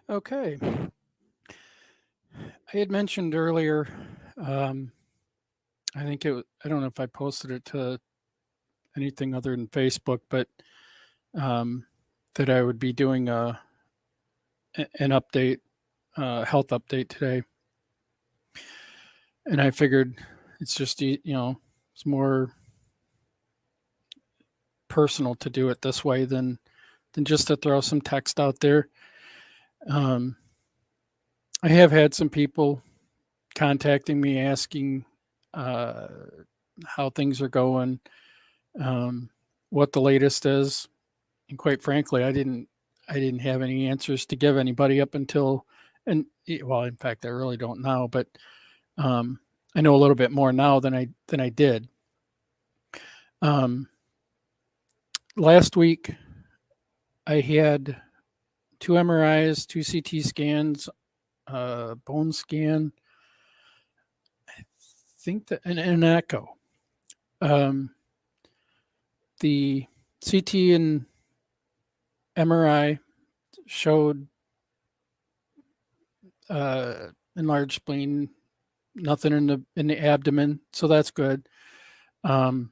Okay. I had mentioned earlier, um, I don't know if I posted it to anything other than Facebook, but um, that I would be doing an update, health update today. And I figured it's just, it's more personal to do it this way than just to throw some text out there. Um, I have had some people contacting me asking uh, how things are going, um, what the latest is, and quite frankly, I didn't have any answers to give anybody up until and well, in fact, I really don't now, but um, I know a little bit more now than I did. Um, Last week, I had two MRIs, two CT scans, bone scan, think that an echo. Um, the CT and MRI showed enlarged spleen, nothing in the abdomen, so that's good. Um,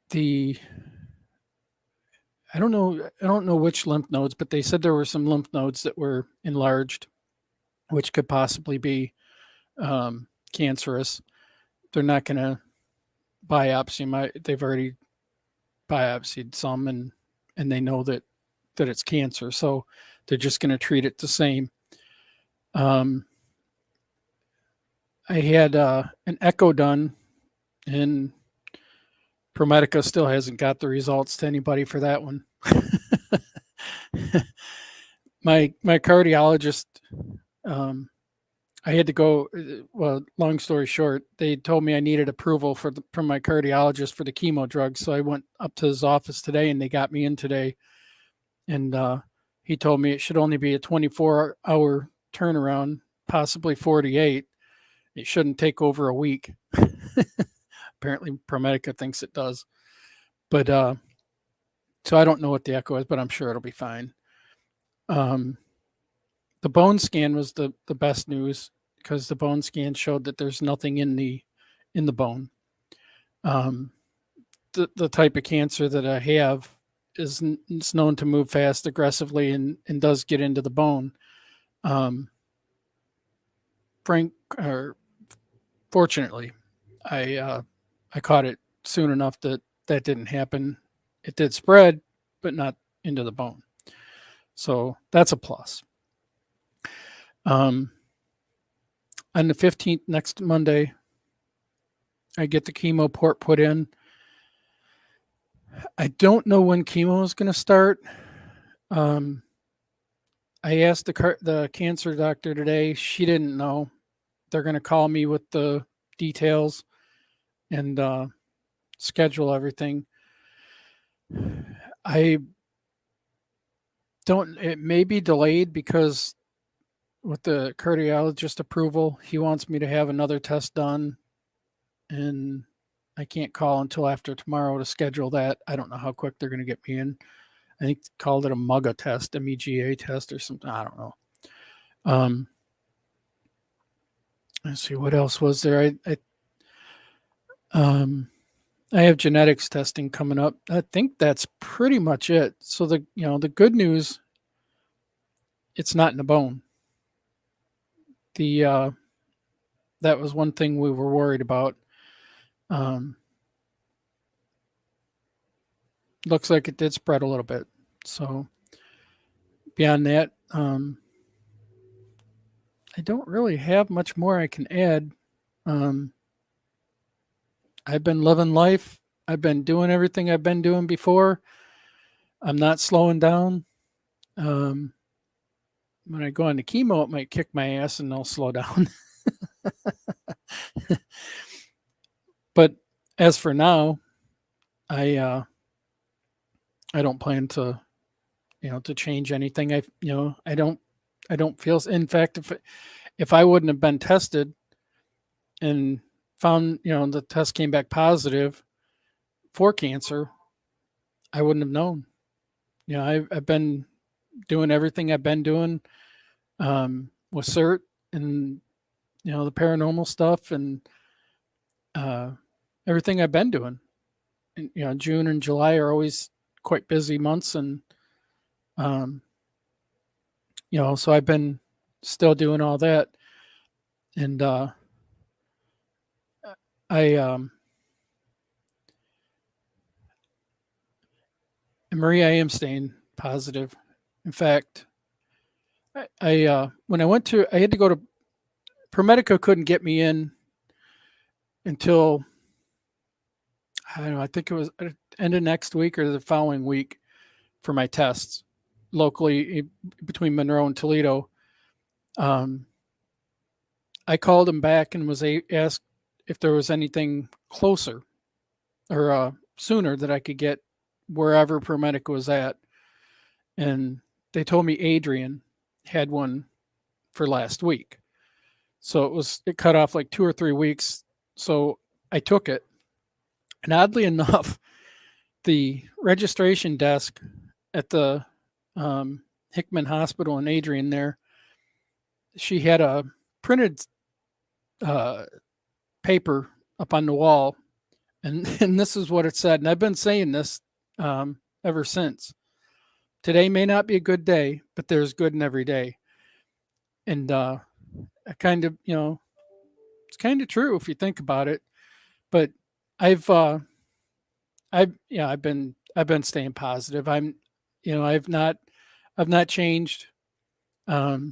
the I don't know which lymph nodes, but they said there were some lymph nodes that were enlarged, which could possibly be cancerous. They're not going to biopsy my. They've already biopsied some, and they know that it's cancer, so they're just going to treat it the same. Um, I had an echo done, and ProMedica still hasn't got the results to anybody for that one. My cardiologist, um, I had to go. Well, long story short, they told me I needed approval from my cardiologist for the chemo drugs, so I went up to his office today, and they got me in today. And he told me it should only be a 24-hour turnaround, possibly 48. It shouldn't take over a week. Apparently, ProMedica thinks it does, but so I don't know what the echo is, but I'm sure it'll be fine. Um, the bone scan was the best news because the bone scan showed that there's nothing in the bone. Um, the type of cancer that I have is known to move fast, aggressively, and does get into the bone. Um, Frank, or fortunately, I uh, I caught it soon enough that didn't happen. It did spread, but not into the bone. So that's a plus. Um, on the 15th, next Monday, I get the chemo port put in. I don't know when chemo is going to start. Um, I asked the cancer doctor today. She didn't know. They're going to call me with the details and schedule everything. I don't. It may be delayed because with the cardiologist approval, he wants me to have another test done, and I can't call until after tomorrow to schedule that. I don't know how quick they're going to get me in. I think they called it a MUGA test, MEGA test or something. I don't know. Um, let's see what else was there. Um, I have genetics testing coming up. I think that's pretty much it. So the good news, it's not in the bone. The That was one thing we were worried about. Um, Looks like it did spread a little bit. So beyond that, I don't really have much more I can add. Um, I've been living life. I've been doing everything I've been doing before. I'm not slowing down. Um, when I go on the chemo, it might kick my ass and I'll slow down. But as for now, I uh, I don't plan to change anything. I don't feel. In fact, if I wouldn't have been tested and found the test came back positive for cancer, I wouldn't have known. I've been doing everything I've been doing with CERT and the paranormal stuff and everything I've been doing. And June and July are always quite busy months, and um, so I've been still doing all that, and I and Marie, I am staying positive. In fact, I when I had to go to ProMedica couldn't get me in until I don't know. I think it was end of next week or the following week for my tests locally between Monroe and Toledo. Um, I called him back and was asked if there was anything closer or sooner that I could get wherever ProMedica was at, and they told me Adrian had one for last week. So it cut off like 2 or 3 weeks. So I took it. And oddly enough, the registration desk at the Hickman Hospital in Adrian there, she had a printed paper up on the wall. And this is what it said. And I've been saying this ever since. Today may not be a good day, but there's good in every day. And I kind of, it's kind of true if you think about it. But I've been staying positive. I've not changed. I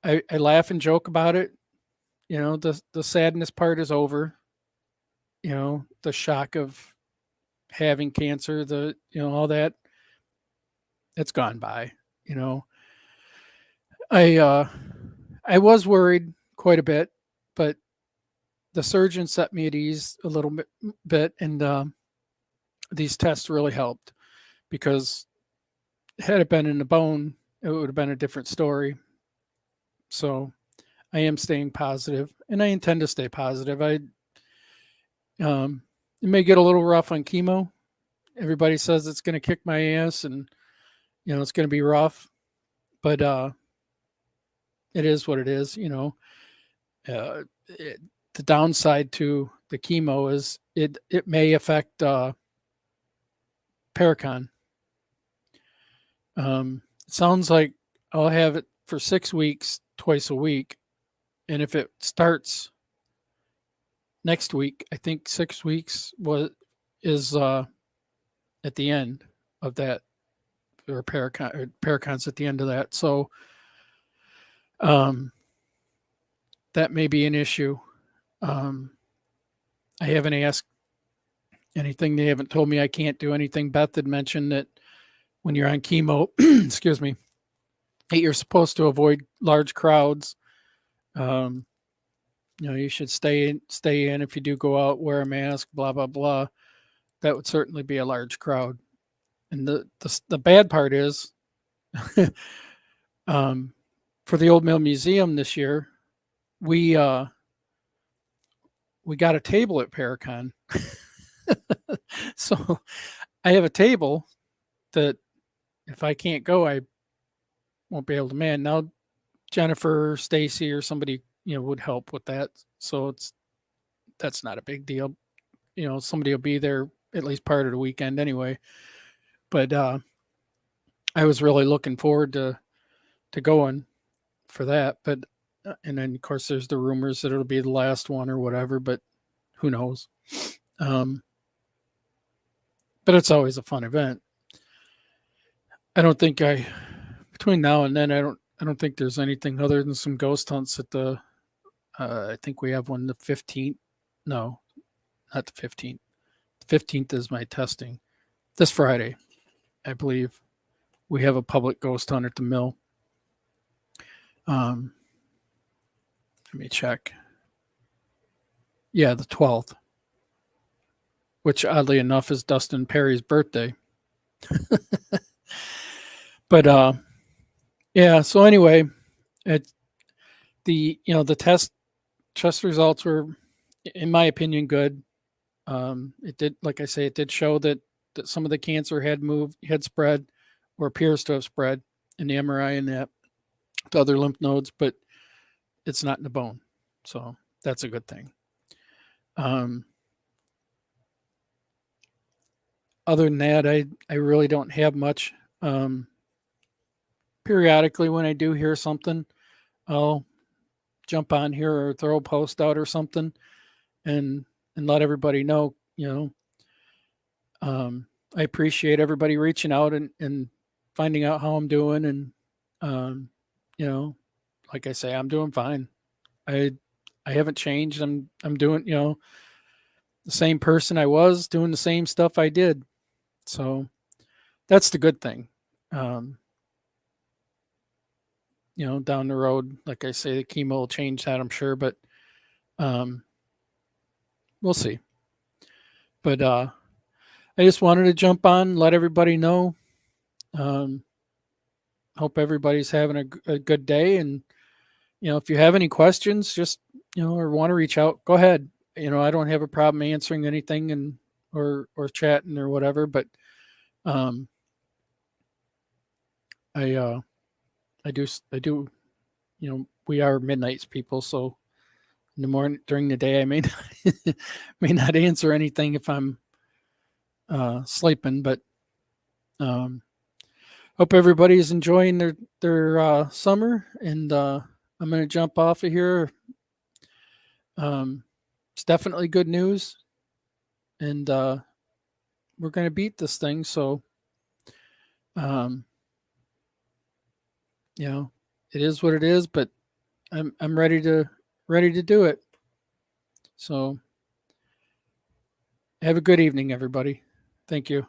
I laugh and joke about it. The sadness part is over. The shock of having cancer, all that, it's gone by. I I was worried quite a bit, but the surgeon set me at ease a little bit, and these tests really helped because had it been in the bone, it would have been a different story. So I am staying positive, and I intend to stay positive. It may get a little rough on chemo. Everybody says it's going to kick my ass, and it's going to be rough, but it is what it is. The downside to the chemo is it may affect Paracon. It sounds like I'll have it for 6 weeks, twice a week, and if it starts next week, I think 6 weeks is at the end of that, or Paracon's at the end of that. So that may be an issue. I haven't asked anything. They haven't told me I can't do anything. Beth had mentioned that when you're on chemo, excuse me, that you're supposed to avoid large crowds. You should stay in. If you do go out, wear a mask, blah, blah, blah. That would certainly be a large crowd. And the bad part is, for the Old Mill Museum this year, we got a table at Paracon. So I have a table that if I can't go, I won't be able to man. Now Jennifer, Stacy, or somebody would help with that. So that's not a big deal. Somebody will be there at least part of the weekend anyway. But I was really looking forward to going for that. But and then of course there's the rumors that it'll be the last one or whatever. But who knows? But it's always a fun event. I don't think between now and then I don't think there's anything other than some ghost hunts at the. I think we have one the 15th. No, not the 15th. The 15th is my testing. This Friday, I believe, we have a public ghost hunt at the mill. Let me check. Yeah, the 12th, which oddly enough is Dustin Perry's birthday. But yeah. So anyway, the test results were, in my opinion, good. It did, like I say, it did show that that some of the cancer had spread or appears to have spread in the MRI and that to other lymph nodes, but it's not in the bone. So that's a good thing. Other than that, I really don't have much. Periodically, when I do hear something, I'll jump on here or throw a post out or something, and let everybody know. I appreciate everybody reaching out and finding out how I'm doing, and like I say, I'm doing fine. I haven't changed. I'm doing the same person I was, doing the same stuff I did. So that's the good thing. Down the road, like I say, the chemo will change that, I'm sure, but we'll see. But I just wanted to jump on, let everybody know. Hope everybody's having a good day. And, if you have any questions, just, or want to reach out, go ahead. I don't have a problem answering anything or chatting or whatever, but I do, we are midnights people. So in the morning, during the day, I may not answer anything if I'm sleeping, but hope everybody's enjoying their summer, and I'm going to jump off of here. It's definitely good news, and we're going to beat this thing. So, it is what it is, but I'm ready to do it. So, have a good evening, everybody. Thank you.